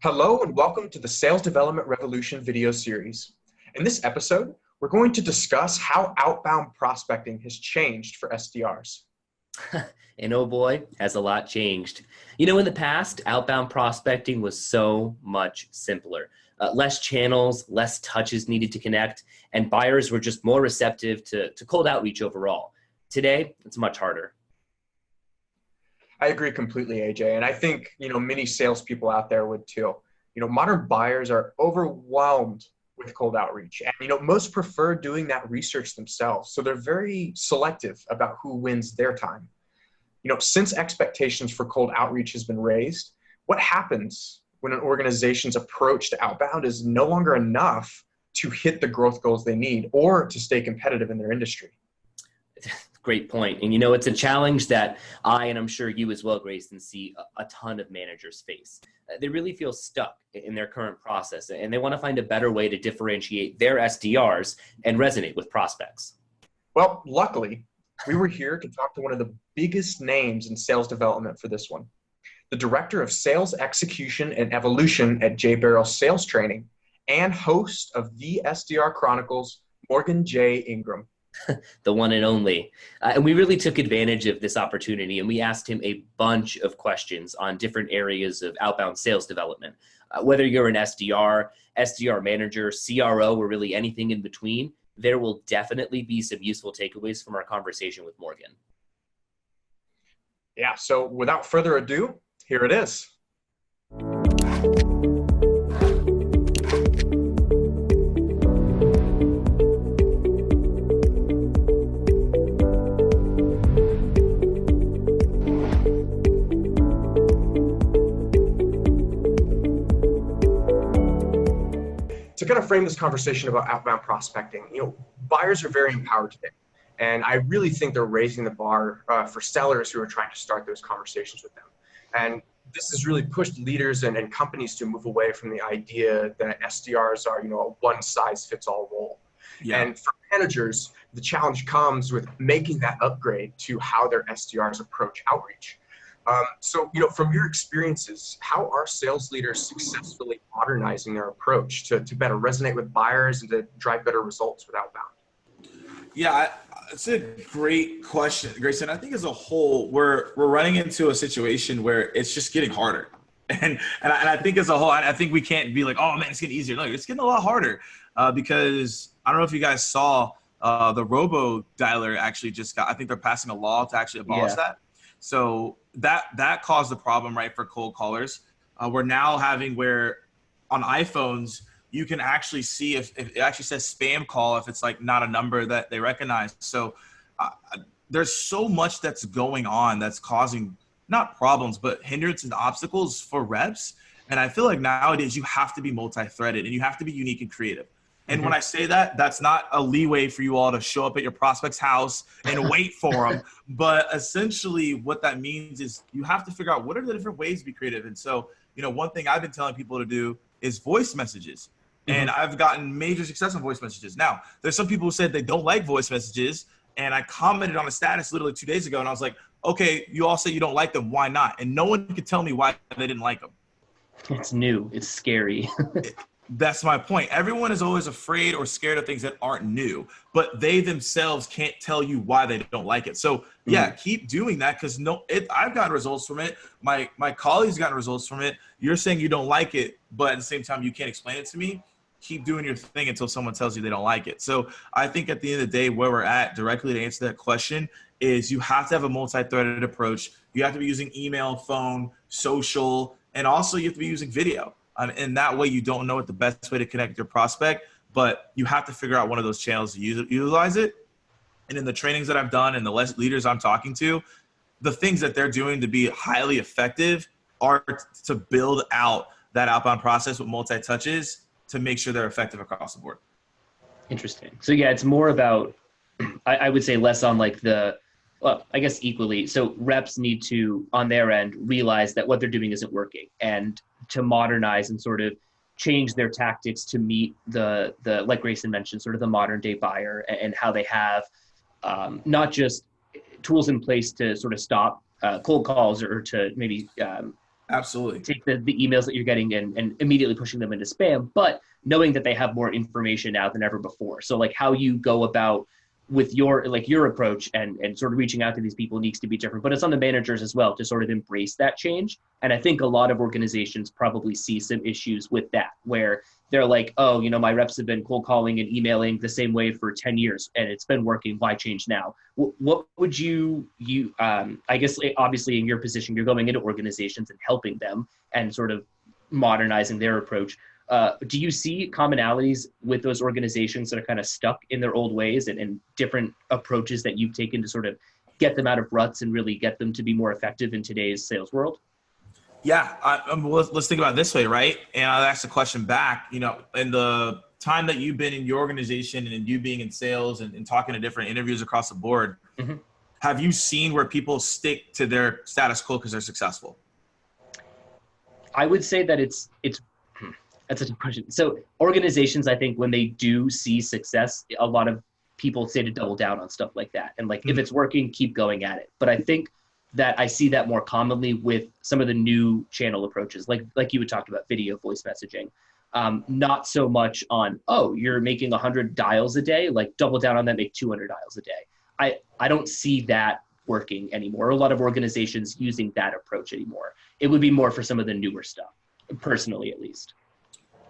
Hello and welcome to the Sales Development Revolution video series. In this episode, we're going to discuss how outbound prospecting has changed for SDRs. And oh boy, has a lot changed. In the past, outbound prospecting was so much simpler. Less channels, less touches needed to connect, and buyers were just more receptive to cold outreach overall. Today, it's much harder. I agree completely, AJ, and I think, many salespeople out there would too. Modern buyers are overwhelmed with cold outreach, and, most prefer doing that research themselves. So they're very selective about who wins their time. Since expectations for cold outreach has been raised, what happens when an organization's approach to outbound is no longer enough to hit the growth goals they need or to stay competitive in their industry? Great point. And it's a challenge that and I'm sure you as well, Greyson, see a ton of managers face. They really feel stuck in their current process, and they want to find a better way to differentiate their SDRs and resonate with prospects. Well, luckily, we were here to talk to one of the biggest names in sales development for this one, the Director of Sales Execution and Evolution at JBarrows Sales Training and host of the SDR Chronicles, Morgan J. Ingram. The one and only. And we really took advantage of this opportunity, and we asked him a bunch of questions on different areas of outbound sales development. Whether you're an SDR, SDR manager, CRO, or really anything in between, there will definitely be some useful takeaways from our conversation with Morgan. Yeah, so without further ado, here it is. To kind of frame this conversation about outbound prospecting, buyers are very empowered today. And I really think they're raising the bar for sellers who are trying to start those conversations with them. And this has really pushed leaders and companies to move away from the idea that SDRs are, a one-size-fits-all role. Yeah. And for managers, the challenge comes with making that upgrade to how their SDRs approach outreach. So, from your experiences, how are sales leaders successfully modernizing their approach to better resonate with buyers and to drive better results with outbound? Yeah, it's a great question, Greyson. I think as a whole, we're running into a situation where it's just getting harder. And I think as a whole, I think we can't be like, oh man, it's getting easier. No, it's getting a lot harder because I don't know if you guys saw the robo dialer actually I think they're passing a law to actually abolish that. So that caused the problem, right, for cold callers. We're now having where on iPhones, you can actually see if it actually says spam call if it's like not a number that they recognize. So there's so much that's going on that's causing not problems, but hindrance and obstacles for reps. And I feel like nowadays you have to be multi-threaded and you have to be unique and creative. And when I say that, that's not a leeway for you all to show up at your prospect's house and wait for them. But essentially what that means is you have to figure out what are the different ways to be creative. And so, one thing I've been telling people to do is voice messages. And I've gotten major success on voice messages. Now, there's some people who said they don't like voice messages. And I commented on a status literally 2 days ago. And I was like, okay, you all say you don't like them. Why not? And no one could tell me why they didn't like them. It's new. It's scary. That's my point. Everyone is always afraid or scared of things that aren't new, but they themselves can't tell you why they don't like it. So yeah, keep doing that because I've gotten results from it. My colleagues gotten results from it. You're saying you don't like it, but at the same time, you can't explain it to me. Keep doing your thing until someone tells you they don't like it. So I think at the end of the day, where we're at directly to answer that question is you have to have a multi-threaded approach. You have to be using email, phone, social, and also you have to be using video. And that way you don't know what the best way to connect with your prospect, but you have to figure out one of those channels to utilize it. And in the trainings that I've done and the leaders I'm talking to, the things that they're doing to be highly effective are to build out that outbound process with multi-touches to make sure they're effective across the board. Interesting. So yeah, it's more about, I would say less on like well, I guess equally. So reps need to, on their end, realize that what they're doing isn't working and to modernize and sort of change their tactics to meet the like Greyson mentioned, sort of the modern day buyer and how they have not just tools in place to sort of stop cold calls or to maybe Absolutely. take the emails that you're getting and immediately pushing them into spam, but knowing that they have more information now than ever before. So like how you go about with your approach and sort of reaching out to these people needs to be different, but it's on the managers as well to sort of embrace that change. And I think a lot of organizations probably see some issues with that, where they're like, oh, my reps have been cold calling and emailing the same way for 10 years and it's been working. Why change now? What would you I guess, obviously in your position, you're going into organizations and helping them and sort of modernizing their approach. Do you see commonalities with those organizations that are kind of stuck in their old ways and different approaches that you've taken to sort of get them out of ruts and really get them to be more effective in today's sales world? Yeah, let's think about it this way, right? And I'll ask the question back, in the time that you've been in your organization and you being in sales and talking to different interviews across the board, have you seen where people stick to their status quo because they're successful? I would say that it's that's a tough question. So organizations, I think when they do see success, a lot of people say to double down on stuff like that. And like, if it's working, keep going at it. But I think that I see that more commonly with some of the new channel approaches, like you would talk about video, voice messaging, not so much on, oh, you're making 100 dials a day, like double down on that, make 200 dials a day. I don't see that working anymore. A lot of organizations using that approach anymore. It would be more for some of the newer stuff, personally, at least.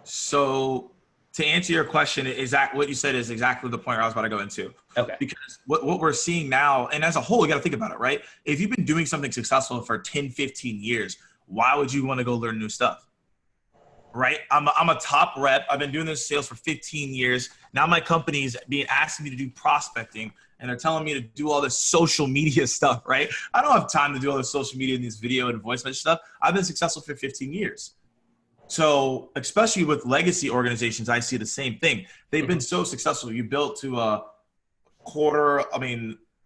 So to answer your question, what you said is exactly the point I was about to go into. Okay. Because what we're seeing now, and as a whole, you got to think about it, right? If you've been doing something successful for 10, 15 years, why would you want to go learn new stuff? Right? I'm a top rep. I've been doing this sales for 15 years. Now my company's being asking me to do prospecting, and they're telling me to do all this social media stuff, right? I don't have time to do all this social media and this video and voice message stuff. I've been successful for 15 years. So especially with legacy organizations, I see the same thing. They've been so successful. You built to a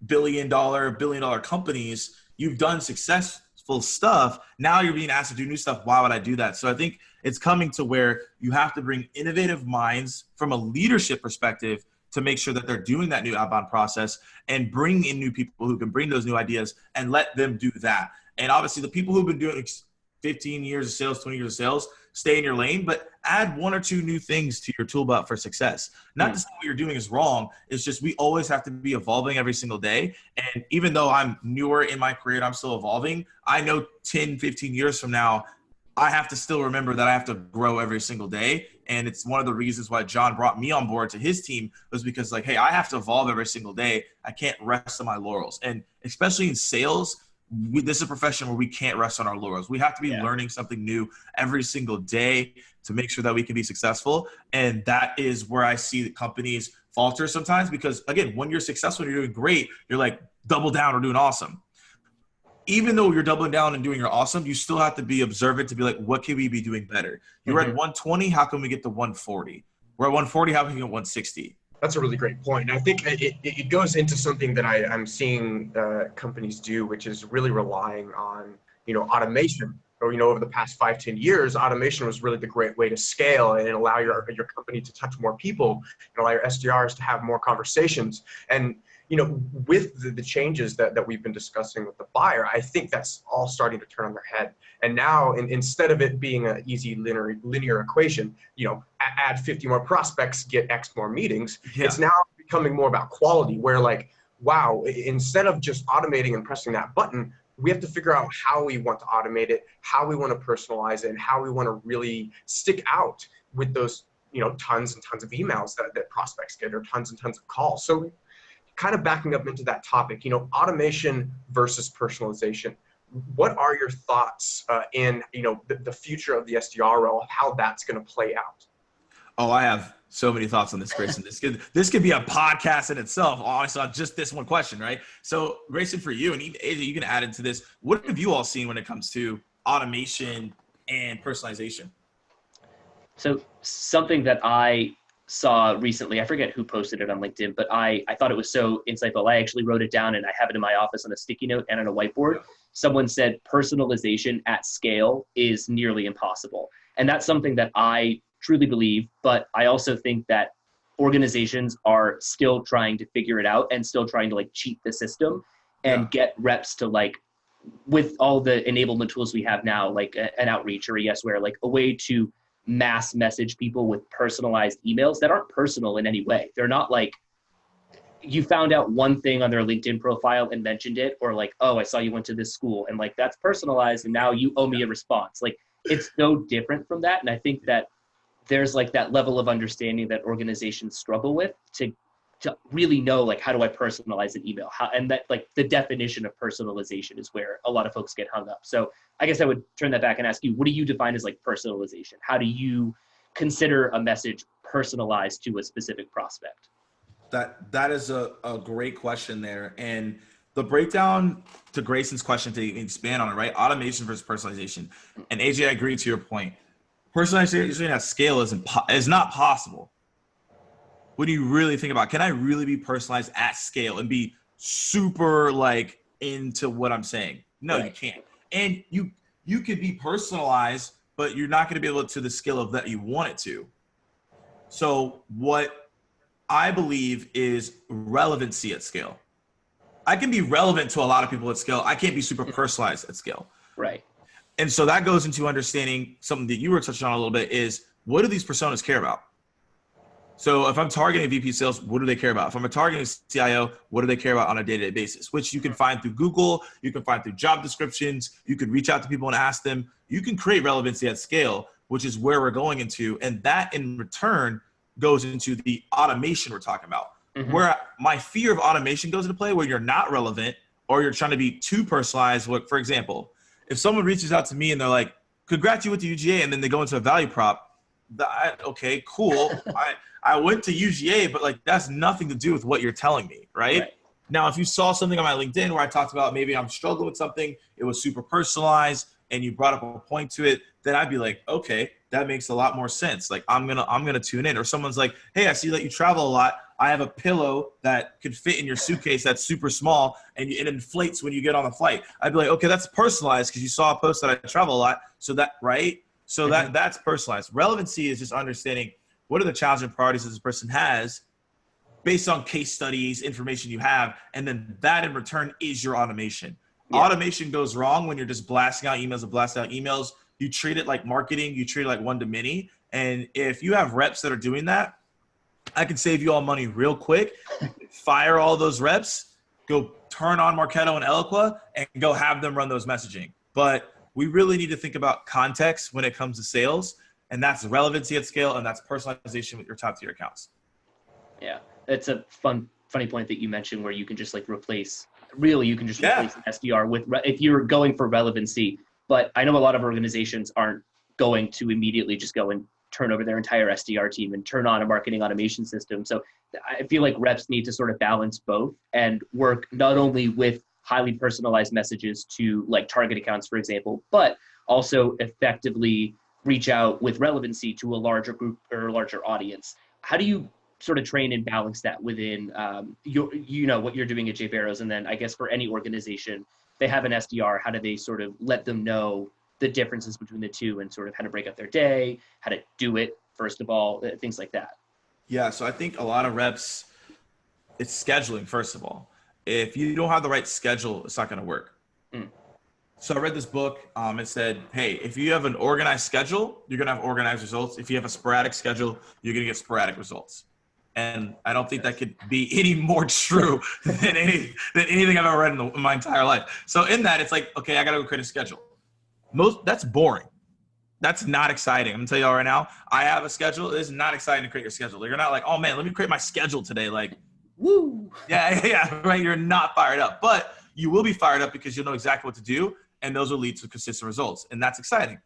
billion dollar companies. You've done successful stuff. Now you're being asked to do new stuff. Why would I do that? So I think it's coming to where you have to bring innovative minds from a leadership perspective to make sure that they're doing that new outbound process and bring in new people who can bring those new ideas and let them do that. And obviously the people who've been doing 15 years of sales, 20 years of sales, stay in your lane, but add one or two new things to your tool belt for success. Not to say what you're doing is wrong. It's just we always have to be evolving every single day. And even though I'm newer in my career and I'm still evolving, I know 10, 15 years from now, I have to still remember that I have to grow every single day. And it's one of the reasons why John brought me on board to his team, was because like, hey, I have to evolve every single day. I can't rest on my laurels. And especially in sales, this is a profession where we can't rest on our laurels. We have to be learning something new every single day to make sure that we can be successful. And that is where I see the companies falter sometimes, because again, when you're successful, you're doing great, you're like double down or doing awesome. Even though you're doubling down and doing your awesome, you still have to be observant to be like, what can we be doing better? You're at 120, how can we get to 140? We're at 140, how can we get 160? That's a really great point. And I think it goes into something that I'm seeing companies do, which is really relying on, automation. Or, over the past 5-10 years, automation was really the great way to scale and allow your company to touch more people and allow your SDRs to have more conversations. And, with the changes that we've been discussing with the buyer, I think that's all starting to turn on their head. And now, instead of it being an easy linear equation, add 50 more prospects, get X more meetings, it's now becoming more about quality, where like, wow, instead of just automating and pressing that button, we have to figure out how we want to automate it, how we want to personalize it, and how we want to really stick out with those, tons and tons of emails that prospects get, or tons and tons of calls. So kind of backing up into that topic, automation versus personalization. What are your thoughts in, the future of the SDR role, how that's going to play out? Oh, I have so many thoughts on this, Greyson. This could be a podcast in itself, honestly, on just this one question, right? So, Greyson, for you, and even AJ, you can add into this. What have you all seen when it comes to automation and personalization? So, something that I saw recently, I forget who posted it on LinkedIn, but I thought it was so insightful. I actually wrote it down and I have it in my office on a sticky note and on a whiteboard. Someone said personalization at scale is nearly impossible. And that's something that I truly believe, but I also think that organizations are still trying to figure it out and still trying to like cheat the system and get reps to like with all the enablement tools we have now, like an Outreach or a Yesware, like a way to mass message people with personalized emails that aren't personal in any way. They're not like you found out one thing on their LinkedIn profile and mentioned it, or like, oh, I saw you went to this school, and like that's personalized and now you owe me a response. Like it's so different from that. And I think that there's like that level of understanding that organizations struggle with to really know, like, how do I personalize an email? And that, like, the definition of personalization is where a lot of folks get hung up. So I guess I would turn that back and ask you, what do you define as like personalization? How do you consider a message personalized to a specific prospect? That is a great question there. And the breakdown to Greyson's question, to expand on it, right? Automation versus personalization. And AJ, I agree to your point. Personalization at scale is not possible. When you really think about, can I really be personalized at scale and be super like into what I'm saying? No, right. You can't. And you could be personalized, but you're not going to be able to the scale of that you want it to. So what I believe is relevancy at scale. I can be relevant to a lot of people at scale. I can't be super personalized at scale. Right. And so that goes into understanding something that you were touching on a little bit is, what do these personas care about? So if I'm targeting VP sales, what do they care about? If I'm targeting CIO, what do they care about on a day-to-day basis? Which you can find through Google, you can find through job descriptions, you can reach out to people and ask them. You can create relevancy at scale, which is where we're going into. And that in return goes into the automation we're talking about. Mm-hmm. Where my fear of automation goes into play, where you're not relevant or you're trying to be too personalized. For example, if someone reaches out to me and they're like, congrats, you went to UGA, and then they go into a value prop, okay, cool. I went to UGA, but like that's nothing to do with what you're telling me, right? Now, if you saw something on my LinkedIn where I talked about maybe I'm struggling with something, it was super personalized, and you brought up a point to it, then I'd be like, okay, that makes a lot more sense. Like I'm gonna tune in. Or someone's like, hey, I see that you travel a lot. I have a pillow that could fit in your suitcase that's super small, and it inflates when you get on the flight. I'd be like, okay, that's personalized because you saw a post that I travel a lot. So that, right? So that's personalized. Relevancy is just understanding what are the challenges and priorities that this person has based on case studies, information you have, and then that in return is your automation. Yeah. Automation goes wrong when you're just blasting out emails. You treat it like marketing. You treat it like one-to-many. And if you have reps that are doing that, I can save you all money real quick. Fire all those reps, go turn on Marketo and Eloqua, and go have them run those messaging. But we really need to think about context when it comes to sales, and that's relevancy at scale, and that's personalization with your top tier accounts. Yeah, it's a funny point that you mentioned where you can just like replace an SDR with, if you're going for relevancy. But I know a lot of organizations aren't going to immediately just go and turn over their entire SDR team and turn on a marketing automation system. So I feel like reps need to sort of balance both and work not only with highly personalized messages to like target accounts, for example, but also effectively reach out with relevancy to a larger group or larger audience. How do you sort of train and balance that within what you're doing at JBarrows? And then I guess for any organization, they have an SDR, how do they sort of let them know the differences between the two and sort of how to break up their day, how to do it, first of all, things like that? Yeah, so I think a lot of reps, it's scheduling, first of all. If you don't have the right schedule, it's not going to work. So I read this book. It said, hey, if you have an organized schedule, you're going to have organized results. If you have a sporadic schedule, you're going to get sporadic results. And I don't think that could be any more true than anything I've ever read in my entire life. So in that, it's like, okay, I got to go create a schedule. That's boring. That's not exciting. I'm going to tell y'all right now, I have a schedule. It is not exciting to create your schedule. You're not like, oh man, let me create my schedule today. Like, woo. Yeah, right. You're not fired up, but you will be fired up because you'll know exactly what to do. And those will lead to consistent results. And that's exciting.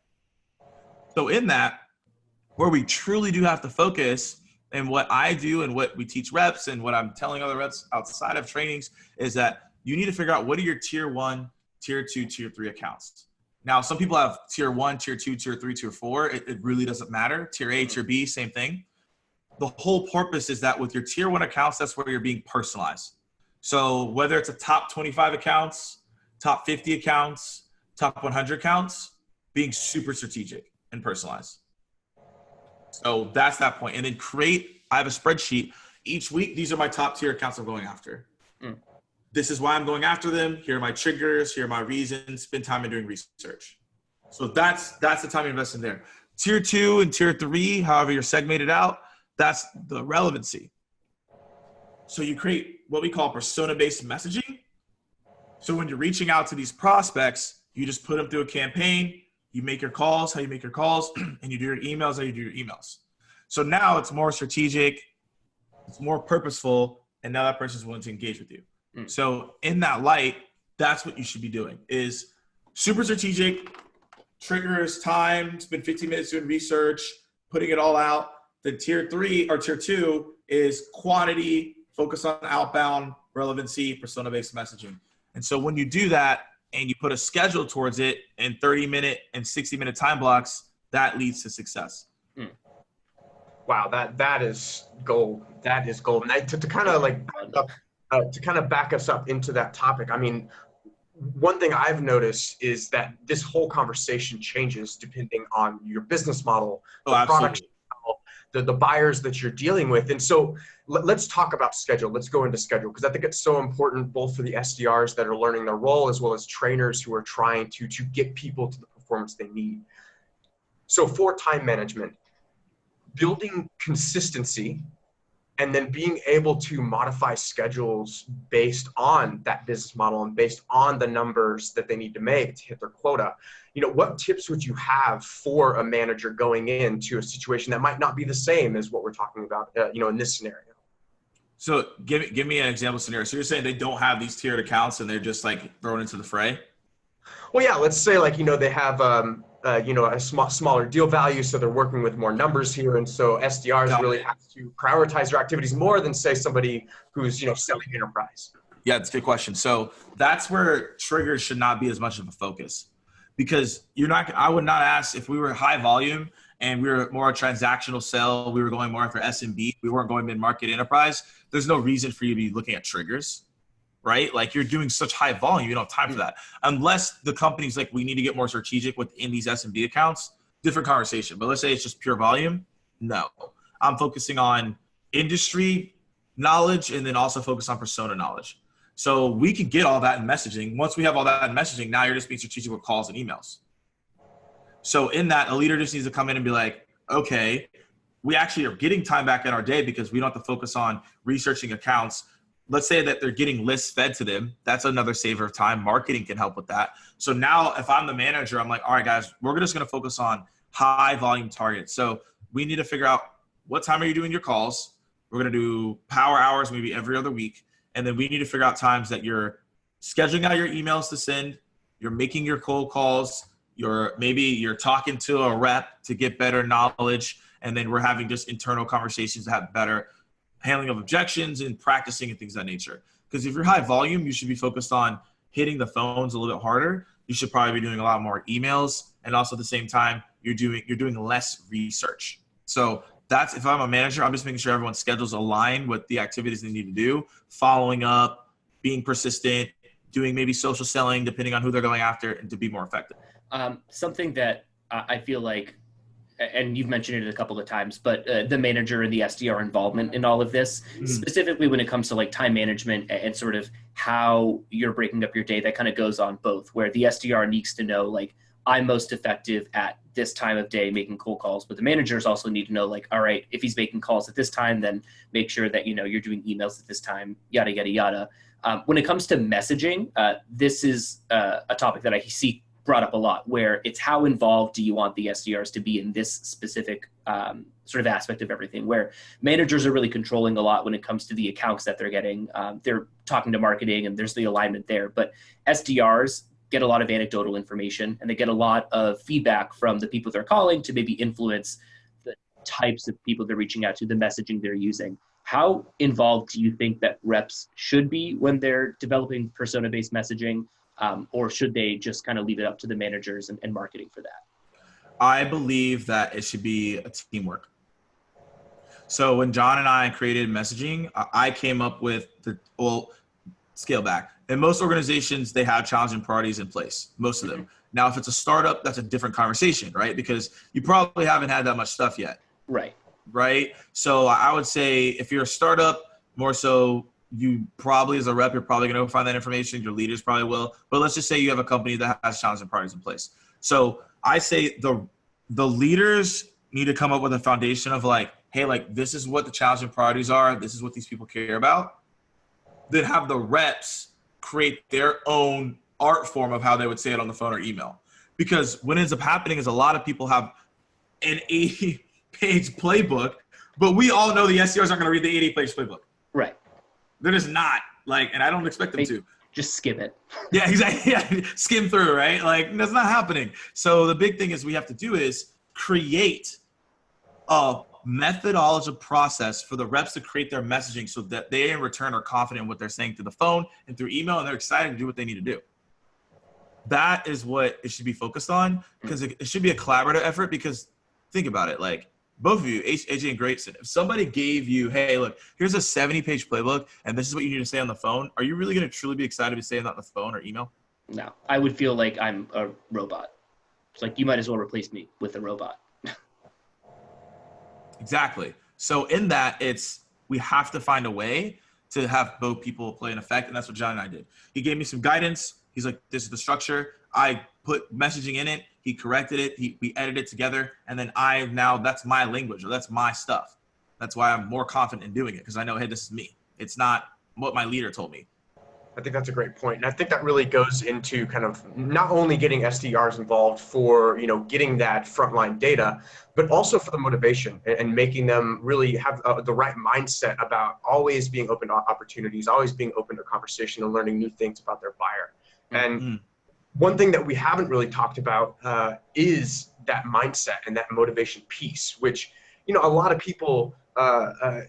So in that, where we truly do have to focus, and what I do and what we teach reps and what I'm telling other reps outside of trainings is that you need to figure out what are your tier 1, tier 2, tier 3 accounts. Now, some people have tier 1, tier 2, tier 3, tier 4. It really doesn't matter. Tier A, tier B, same thing. The whole purpose is that with your tier 1 accounts, that's where you're being personalized. So whether it's a top 25 accounts, top 50 accounts, top 100 accounts, being super strategic and personalized. So that's that point. And then I have a spreadsheet each week. These are my top tier accounts I'm going after. this is why I'm going after them. Here are my triggers. Here are my reasons. Spend time in doing research. So that's the time you invest in there. Tier 2 and tier 3, however you're segmented out, that's the relevancy. So you create what we call persona-based messaging. So when you're reaching out to these prospects, you just put them through a campaign, you make your calls, how you make your calls, and you do your emails, how you do your emails. So now it's more strategic, it's more purposeful, and now that person's willing to engage with you. So in that light, that's what you should be doing, is super strategic, triggers, time, spend 15 minutes doing research, putting it all out. Then tier 3 or tier 2 is quantity, focus on outbound, relevancy, persona-based messaging. And so when you do that and you put a schedule towards it in 30-minute and 60-minute time blocks, that leads to success. Wow, that is gold. That is gold. And to kind of like back us up into that topic, I mean, one thing I've noticed is that this whole conversation changes depending on your business model, the product, the buyers that you're dealing with. And so let's talk about schedule. Let's go into schedule, because I think it's so important both for the SDRs that are learning their role as well as trainers who are trying to get people to the performance they need. So for time management, building consistency and then being able to modify schedules based on that business model and based on the numbers that they need to make to hit their quota. You know, what tips would you have for a manager going into a situation that might not be the same as what we're talking about, in this scenario? So give me an example scenario. So you're saying they don't have these tiered accounts and they're just like thrown into the fray? Well, yeah, let's say like, they have, a smaller deal value, so they're working with more numbers here, and so SDRs really have to prioritize their activities more than say somebody who's selling enterprise. Yeah, it's a good question. So that's where triggers should not be as much of a focus, because I would not ask if we were high volume and we were more a transactional sell, we were going more after SMB, we weren't going mid-market enterprise. There's no reason for you to be looking at triggers. Right? Like you're doing such high volume, you don't have time for that. Unless the company's like, we need to get more strategic within these SMB accounts, different conversation. But let's say it's just pure volume. No, I'm focusing on industry knowledge and then also focus on persona knowledge. So we can get all that in messaging. Once we have all that in messaging, now you're just being strategic with calls and emails. So in that, a leader just needs to come in and be like, okay, we actually are getting time back in our day because we don't have to focus on researching accounts. Let's say that they're getting lists fed to them. That's another saver of time. Marketing can help with that. So now if I'm the manager, I'm like, all right, guys, we're just going to focus on high volume targets. So we need to figure out what time are you doing your calls? We're going to do power hours, maybe every other week. And then we need to figure out times that you're scheduling out your emails to send, you're making your cold calls, you're talking to a rep to get better knowledge. And then we're having just internal conversations to have better handling of objections and practicing and things of that nature. Because if you're high volume, you should be focused on hitting the phones a little bit harder. You should probably be doing a lot more emails, and also at the same time, you're doing less research. So that's, if I'm a manager, I'm just making sure everyone's schedules align with the activities they need to do, following up, being persistent, doing maybe social selling, depending on who they're going after, and to be more effective. Something that I feel like, and you've mentioned it a couple of times, but the manager and the SDR involvement in all of this, specifically when it comes to like time management and sort of how you're breaking up your day, that kind of goes on both, where the SDR needs to know, like, I'm most effective at this time of day making cold calls, but the managers also need to know, like, all right, if he's making calls at this time, then make sure that, you're doing emails at this time, yada, yada, yada. When it comes to messaging, this is a topic that I see brought up a lot, where it's how involved do you want the SDRs to be in this specific sort of aspect of everything, where managers are really controlling a lot when it comes to the accounts that they're getting. They're talking to marketing and there's the alignment there, but SDRs get a lot of anecdotal information and they get a lot of feedback from the people they're calling to maybe influence the types of people they're reaching out to, the messaging they're using. How involved do you think that reps should be when they're developing persona-based messaging? Or should they just kind of leave it up to the managers and marketing for that? I believe that it should be a teamwork. So when John and I created messaging, I came up with scale back. In most organizations, they have challenge and priorities in place, most of them. Now, if it's a startup, that's a different conversation, right? Because you probably haven't had that much stuff yet. Right. So I would say if you're a startup, more so you probably, as a rep, you're probably going to find that information. Your leaders probably will. But let's just say you have a company that has challenges and priorities in place. So I say the leaders need to come up with a foundation of like, hey, like this is what the challenges and priorities are. This is what these people care about. Then have the reps create their own art form of how they would say it on the phone or email. Because what ends up happening is a lot of people have an 80-page playbook, but we all know the SDRs aren't going to read the 80-page playbook. Right. They're just not, like, and I don't expect them to. Just skim it. Yeah, exactly. Yeah. Skim through, right? Like, that's not happening. So the big thing is we have to do is create a methodology process for the reps to create their messaging so that they in return are confident in what they're saying through the phone and through email, and they're excited to do what they need to do. That is what it should be focused on, because it should be a collaborative effort. Because think about it, like both of you, AJ and Greyson, if somebody gave you, hey, look, here's a 70-page playbook and this is what you need to say on the phone, are you really going to truly be excited to be saying that on the phone or email? No, I would feel like I'm a robot. It's like, you might as well replace me with a robot. Exactly. So in that, we have to find a way to have both people play an effect. And that's what John and I did. He gave me some guidance. He's like, this is the structure. I put messaging in it. He corrected it. We edited it together. And then that's my language, or that's my stuff. That's why I'm more confident in doing it, because I know, hey, this is me. It's not what my leader told me. I think that's a great point. And I think that really goes into kind of not only getting SDRs involved for, getting that frontline data, but also for the motivation and making them really have the right mindset about always being open to opportunities, always being open to conversation and learning new things about their buyer. And one thing that we haven't really talked about is that mindset and that motivation piece, which, a lot of people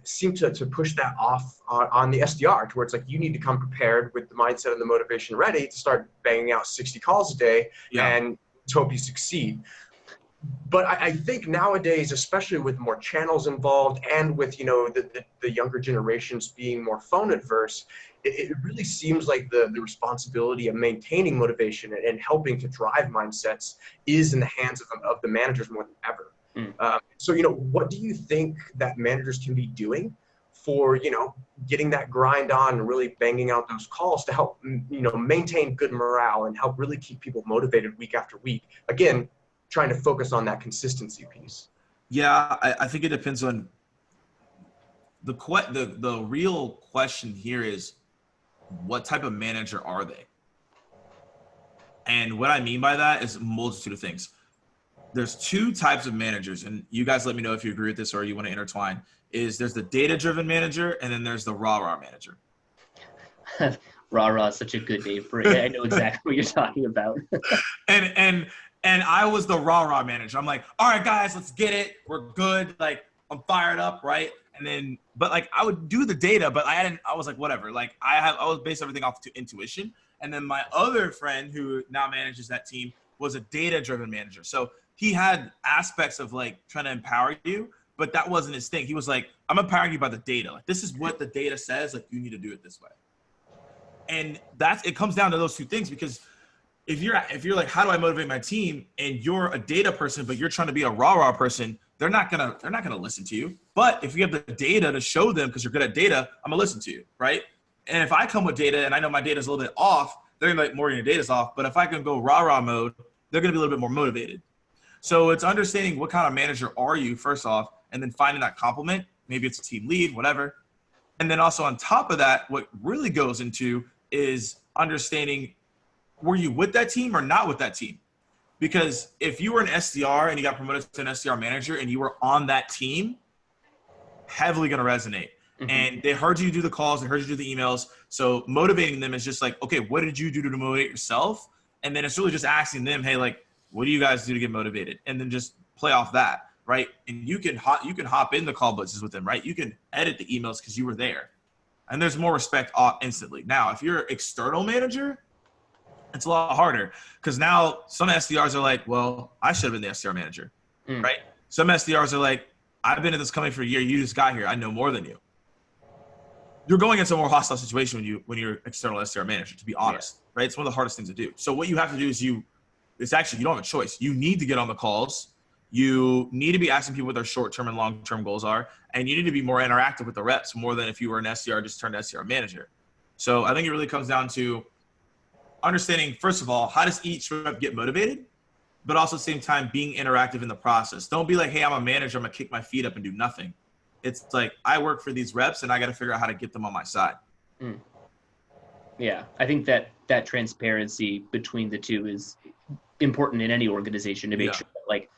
seem to push that off on the SDR, to where it's like, you need to come prepared with the mindset and the motivation ready to start banging out 60 calls a day and hope you succeed. But I think nowadays, especially with more channels involved and with, the younger generations being more phone adverse, it really seems like the responsibility of maintaining motivation and helping to drive mindsets is in the hands of the managers more than ever. So, what do you think that managers can be doing for, getting that grind on and really banging out those calls to help, maintain good morale and help really keep people motivated week after week? Again, trying to focus on that consistency piece. Yeah, I think it depends on the real question here is, what type of manager are they? And what I mean by that is a multitude of things. There's two types of managers, and you guys let me know if you agree with this or you want to intertwine. There's the data-driven manager, and then there's the rah-rah manager. Rah-rah is such a good name for it. I know exactly what you're talking about. And I was the rah-rah manager. I'm like, all right, guys, let's get it. We're good. Like, I'm fired up, right? And then, but like, I would do the data, but I was like, whatever. Like, I was based everything off to intuition. And then my other friend who now manages that team was a data-driven manager. So he had aspects of like trying to empower you, but that wasn't his thing. He was like, I'm empowering you by the data. Like, this is what the data says. Like, you need to do it this way. And it comes down to those two things, because if you're like, how do I motivate my team? And you're a data person, but you're trying to be a rah-rah person, they're not gonna listen to you. But if you have the data to show them, because you're good at data, I'm gonna listen to you, right? And if I come with data and I know my data is a little bit off, they're gonna be like, Morgan, your data's off. But if I can go rah-rah mode, they're gonna be a little bit more motivated. So it's understanding what kind of manager are you, first off, and then finding that complement. Maybe it's a team lead, whatever. And then also on top of that, what really goes into is understanding, were you with that team or not with that team? Because if you were an SDR and you got promoted to an SDR manager and you were on that team, heavily going to resonate. Mm-hmm. And they heard you do the calls, they heard you do the emails. So motivating them is just like, okay, what did you do to motivate yourself? And then it's really just asking them, hey, like, what do you guys do to get motivated? And then just play off that, right? And you can hop in the call blitzes with them, right? You can edit the emails because you were there. And there's more respect instantly. Now, if you're an external manager, it's a lot harder, because now some SDRs are like, well, I should have been the SDR manager, right? Some SDRs are like, I've been in this company for a year. You just got here. I know more than you. You're going into a more hostile situation when you're external SDR manager, to be honest, right? It's one of the hardest things to do. So what you have to do is you don't have a choice. You need to get on the calls You need to be asking people what their short-term and long-term goals are. And you need to be more interactive with the reps more than if you were an SDR, just turned SDR manager. So I think it really comes down to understanding, first of all, how does each rep get motivated, but also at the same time being interactive in the process. Don't be like, hey, I'm a manager, I'm gonna kick my feet up and do nothing. It's like, I work for these reps and I got to figure out how to get them on my side. Yeah, I think that transparency between the two is important in any organization to make sure that, like,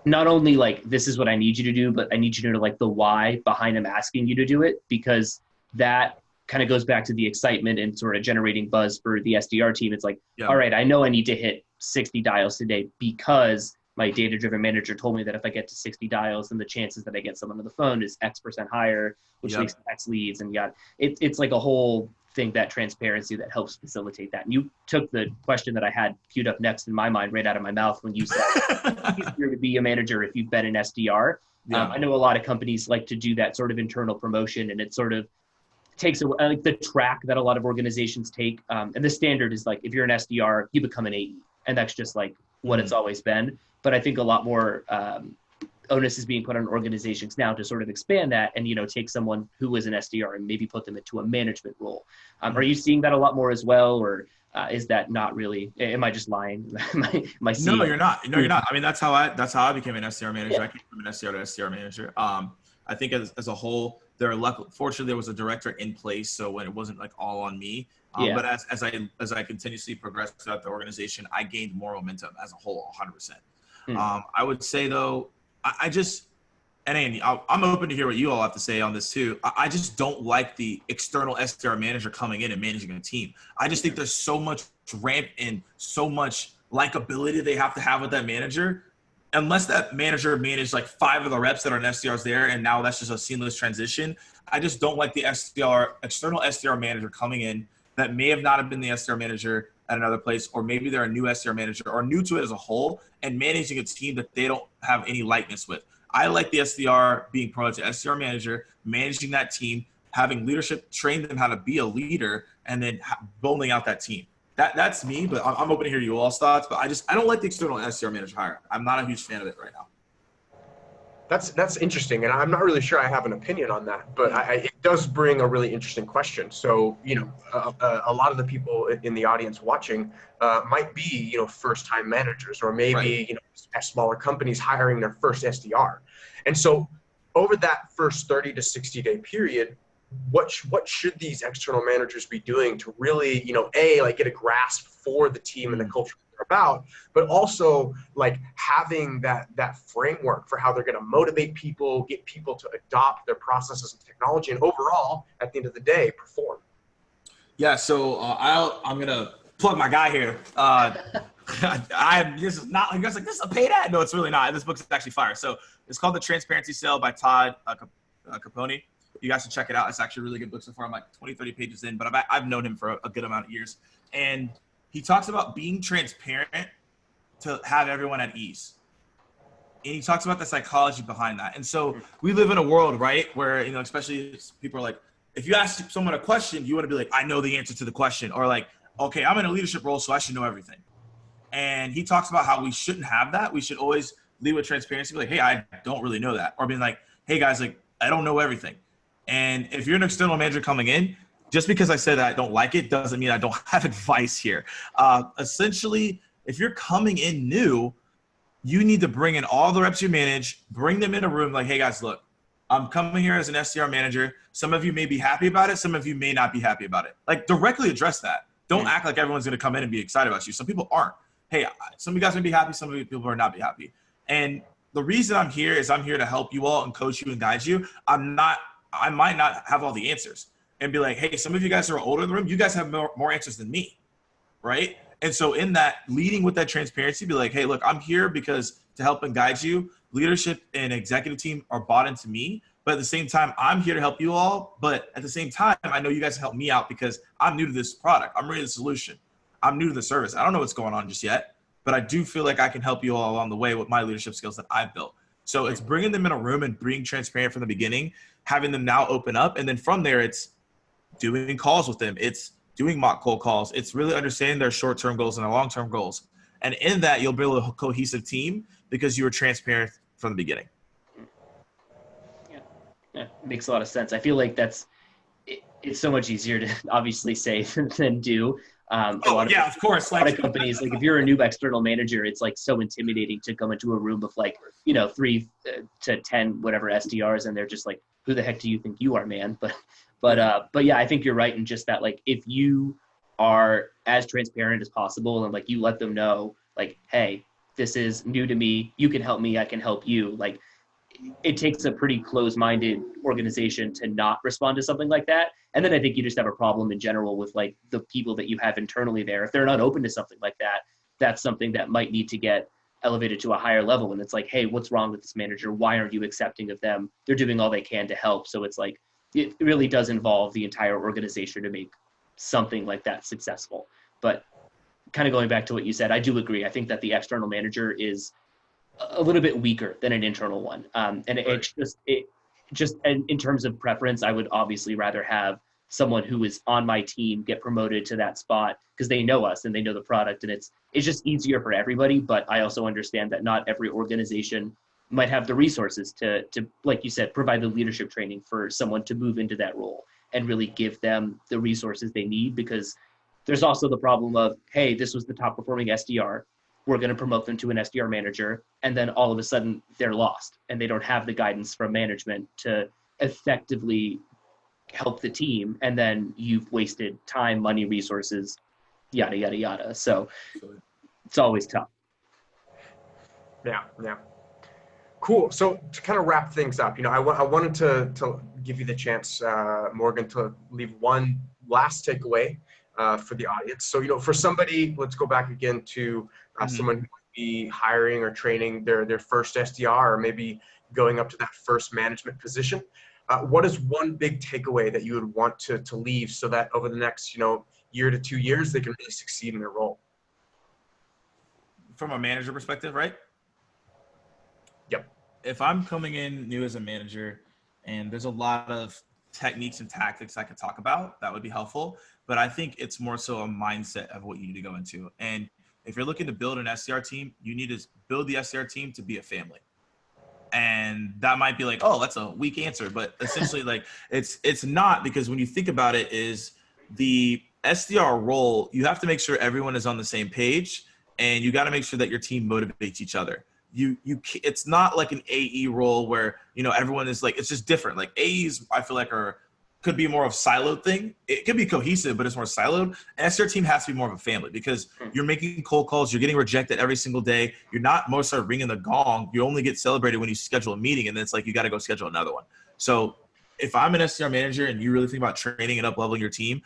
not only like, this is what I need you to do, but I need you to know like the why behind them asking you to do it, because that kind of goes back to the excitement and sort of generating buzz for the SDR team. It's like, all right, I know I need to hit 60 dials today because my data-driven manager told me that if I get to 60 dials, then the chances that I get someone on the phone is X% higher, which makes X leads. And it's like a whole thing, that transparency that helps facilitate that. And you took the question that I had queued up next in my mind right out of my mouth when you said it's easier to be a manager if you've been an SDR. I know a lot of companies like to do that sort of internal promotion, and it sort of takes away like the track that a lot of organizations take. And the standard is like, if you're an SDR, you become an AE, and that's just like what it's always been. But I think a lot more onus is being put on organizations now to sort of expand that and, take someone who was an SDR and maybe put them into a management role. Are you seeing that a lot more as well? Or is that not really, am I just lying? am I seeing No, you're not. No, you're not. I mean, that's how I became an SDR manager. I came from an SDR to SDR manager. I think as a whole, fortunately there was a director in place. So when it wasn't like all on me, but as I continuously progressed throughout the organization, I gained more momentum as a whole, 100%. I would say though, I just, and Andy, I'm open to hear what you all have to say on this too. I just don't like the external SDR manager coming in and managing a team. I just think there's so much ramp and so much likability they have to have with that manager. Unless that manager managed like 5 of the reps that are SDRs there, and now that's just a seamless transition. I just don't like the external SDR manager coming in that may have not have been the SDR manager at another place, or maybe they're a new SDR manager or new to it as a whole, and managing a team that they don't have any likeness with. I like the SDR being promoted to SDR manager, managing that team, having leadership, train them how to be a leader, and then building out that team. That's me, but I'm open to hear you all's thoughts. But I don't like the external SDR manager hire. I'm not a huge fan of it right now. That's interesting, and I'm not really sure I have an opinion on that, but it does bring a really interesting question. So, a lot of the people in the audience watching might be, first-time managers, or maybe, at smaller companies hiring their first SDR. And so over that first 30 to 60-day period, what should these external managers be doing to really, get a grasp for the team and the culture they're about, but also like having that framework for how they're going to motivate people, get people to adopt their processes and technology, and overall, at the end of the day, perform? Yeah, so I'm gonna plug my guy here. This is not, you guys like, this is a paid ad. No, it's really not. This book's actually fire. So it's called The Transparency Sale by Todd Capone. You guys should check it out. It's actually a really good book so far. I'm like 20, 30 pages in, but I've known him for a good amount of years. And he talks about being transparent to have everyone at ease. And he talks about the psychology behind that. And so we live in a world, right, where, especially people are like, if you ask someone a question, you want to be like, I know the answer to the question. Or like, okay, I'm in a leadership role, so I should know everything. And he talks about how we shouldn't have that. We should always lead with transparency. Be like, hey, I don't really know that. Or being like, hey, guys, like, I don't know everything. And if you're an external manager coming in, just because I said I don't like it doesn't mean I don't have advice here. Essentially, if you're coming in new, you need to bring in all the reps you manage, bring them in a room like, hey, guys, look, I'm coming here as an SDR manager. Some of you may be happy about it. Some of you may not be happy about it. Like, directly address that. Don't act like everyone's going to come in and be excited about you. Some people aren't. Hey, some of you guys may be happy. Some of you people are not be happy. And the reason I'm here is I'm here to help you all and coach you and guide you. I might not have all the answers, and be like, hey, some of you guys are older in the room. You guys have more answers than me, right? And so in that, leading with that transparency, be like, hey, look, I'm here because to help and guide you. Leadership and executive team are bought into me, but at the same time, I'm here to help you all. But at the same time, I know you guys help me out because I'm new to this product. I'm ready to the solution. I'm new to the service. I don't know what's going on just yet, but I do feel like I can help you all along the way with my leadership skills that I've built. So it's bringing them in a room and being transparent from the beginning, having them now open up. And then from there, it's doing calls with them. It's doing mock cold calls. It's really understanding their short-term goals and their long-term goals. And in that, you'll build a cohesive team because you were transparent from the beginning. Yeah, makes a lot of sense. I feel like it's so much easier to obviously say than do. Of course. A lot of companies, like if you're a new external manager, it's like so intimidating to come into a room of like, 3 to 10, whatever SDRs. And they're just like, who the heck do you think you are, man? But yeah, I think you're right in just that, like, if you are as transparent as possible and like you let them know like, hey, this is new to me. You can help me. I can help you. Like, it takes a pretty closed-minded organization to not respond to something like that. And then I think you just have a problem in general with like the people that you have internally there. If they're not open to something like that, that's something that might need to get elevated to a higher level. And it's like, hey, what's wrong with this manager? Why aren't you accepting of them? They're doing all they can to help. So it's like, it really does involve the entire organization to make something like that successful. But kind of going back to what you said, I do agree. I think that the external manager is a little bit weaker than an internal one. And right. it just in terms of preference, I would obviously rather have someone who is on my team get promoted to that spot because they know us and they know the product, and it's just easier for everybody. But I also understand that not every organization might have the resources to, like you said, provide the leadership training for someone to move into that role and really give them the resources they need, because there's also the problem of, hey, this was the top performing SDR. We're going to promote them to an SDR manager. And then all of a sudden they're lost and they don't have the guidance from management to effectively help the team. And then you've wasted time, money, resources, yada, yada, yada. So it's always tough. Yeah. Cool. So to kind of wrap things up, I wanted to give you the chance, Morgan, to leave one last takeaway for the audience. So, for somebody, let's go back again to someone who might be hiring or training their first SDR, or maybe going up to that first management position. What is one big takeaway that you would want to leave so that over the next, year to 2 years, they can really succeed in their role? From a manager perspective, right? Yep. If I'm coming in new as a manager and there's a lot of techniques and tactics I could talk about, that would be helpful. But I think it's more so a mindset of what you need to go into. And if you're looking to build an SDR team, you need to build the SDR team to be a family. And that might be like, oh, that's a weak answer. But essentially, like, it's not, because when you think about it, is the SDR role, you have to make sure everyone is on the same page, and you got to make sure that your team motivates each other. It's not like an AE role where, everyone is like, it's just different. Like AEs, I feel like could be more of a siloed thing. It could be cohesive, but it's more siloed. And SDR team has to be more of a family, because you're making cold calls. You're getting rejected every single day. You're not most of ringing the gong. You only get celebrated when you schedule a meeting, and then it's like, you got to go schedule another one. So if I'm an SDR manager and you really think about training and up-leveling your team,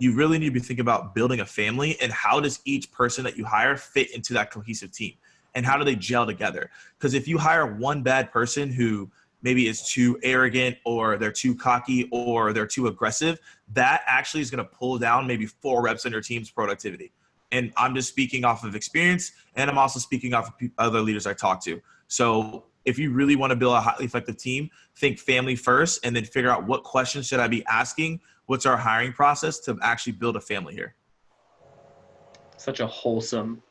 you really need to be thinking about building a family, and how does each person that you hire fit into that cohesive team? And how do they gel together? Because if you hire one bad person who maybe is too arrogant, or they're too cocky, or they're too aggressive, that actually is going to pull down maybe 4 reps on your team's productivity. And I'm just speaking off of experience, and I'm also speaking off of other leaders I talk to. So if you really want to build a highly effective team, think family first, and then figure out what questions should I be asking? What's our hiring process to actually build a family here? Such a wholesome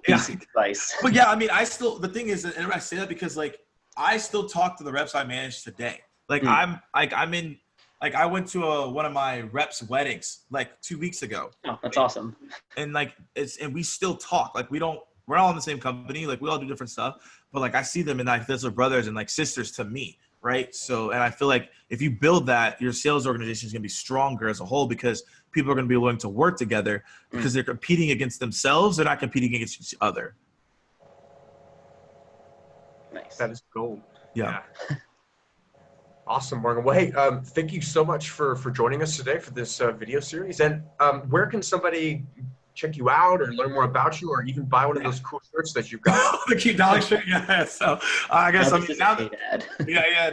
piece of advice. But yeah, I mean, the thing is, and I say that because, like, I still talk to the reps I manage today. Like, I went to one of my reps' weddings like 2 weeks ago. Oh, that's awesome. And like, and we still talk. Like, we're all in the same company. Like, we all do different stuff, but like, I see them, and like, those are brothers and like sisters to me. Right. So, and I feel like if you build that, your sales organization is going to be stronger as a whole, because people are going to be willing to work together, because they're competing against themselves. They're not competing against each other. Nice. That is gold. Yeah. Awesome, Morgan. Well, hey, thank you so much for joining us today for this video series. And where can somebody check you out or learn more about you, or even buy one of those cool shirts that you've got? The Keep Dollar shirt. Yeah. So I guess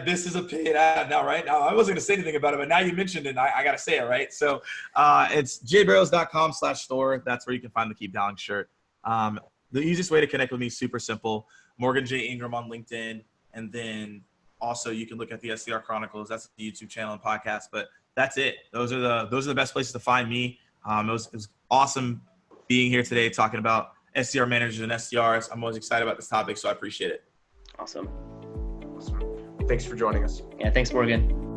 this is a paid ad now, right? Now, I wasn't going to say anything about it, but now you mentioned it, I got to say it, right? So it's jbarrows.com/store. That's where you can find the Keep Dollar shirt. The easiest way to connect with me is super simple. Morgan J. Ingram on LinkedIn. And then also you can look at the SDR Chronicles. That's the YouTube channel and podcast, but that's it. Those are the best places to find me. It was awesome being here today talking about SDR managers and SDRs. I'm always excited about this topic, so I appreciate it. Awesome. Thanks for joining us. Yeah, thanks, Morgan.